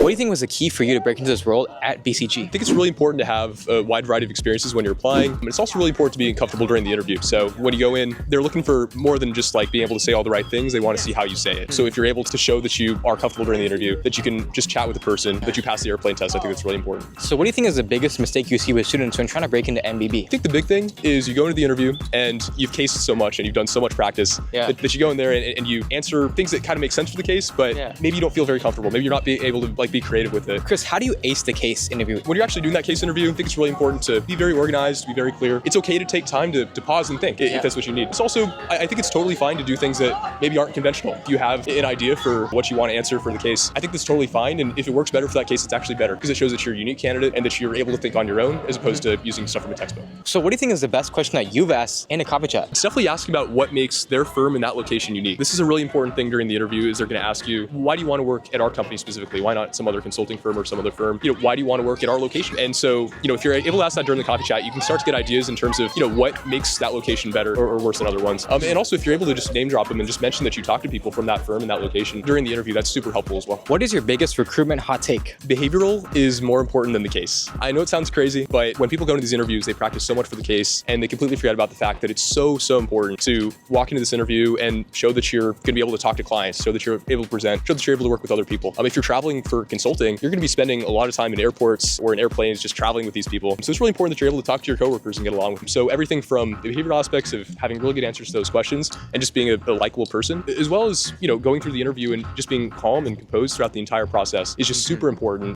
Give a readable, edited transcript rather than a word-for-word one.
What do you think was the key for you to break into this role at BCG? I think it's really important to have a wide variety of experiences when you're applying. But it's also really important to be comfortable during the interview. So when you go in, they're looking for more than just like being able to say all the right things. They want to see how you say it. So if you're able to show that you are comfortable during the interview, that you can just chat with the person, that you pass the airplane test, I think that's really important. So what do you think is the biggest mistake you see with students when trying to break into MBB? I think the big thing is you go into the interview and you've cased so much and you've done so much practice that you go in there and you answer things that kind of make sense for the case, but maybe you don't feel very comfortable. Maybe you're not able to be creative with it. Chris, how do you ace the case interview? When you're actually doing that case interview, I think it's really important to be very organized, to be very clear. It's okay to take time to pause and think if that's what you need. It's also, I think it's totally fine to do things that maybe aren't conventional. If you have an idea for what you want to answer for the case, I think that's totally fine. And if it works better for that case, it's actually better because it shows that you're a unique candidate and that you're able to think on your own as opposed to using stuff from a textbook. So what do you think is the best question that you've asked in a coffee chat? It's definitely asking about what makes their firm in that location unique. This is a really important thing during the interview is they're going to ask you, why do you want to work at our company specifically? Why not some other consulting firm or some other firm? Why do you want to work at our location? And so, if you're able to ask that during the coffee chat, you can start to get ideas in terms of, what makes that location better or worse than other ones. And also, if you're able to just name drop them and just mention that you talk to people from that firm and that location during the interview, that's super helpful as well. What is your biggest recruitment hot take? Behavioral is more important than the case. I know it sounds crazy, but when people go into these interviews, they practice so much for the case and they completely forget about the fact that it's so important to walk into this interview and show that you're going to be able to talk to clients, show that you're able to present, show that you're able to work with other people. If you're traveling for consulting, you're going to be spending a lot of time in airports or in airplanes just traveling with these people. So it's really important that you're able to talk to your coworkers and get along with them. So everything from the behavioral aspects of having really good answers to those questions and just being a likable person, as well as, going through the interview and just being calm and composed throughout the entire process is just super important.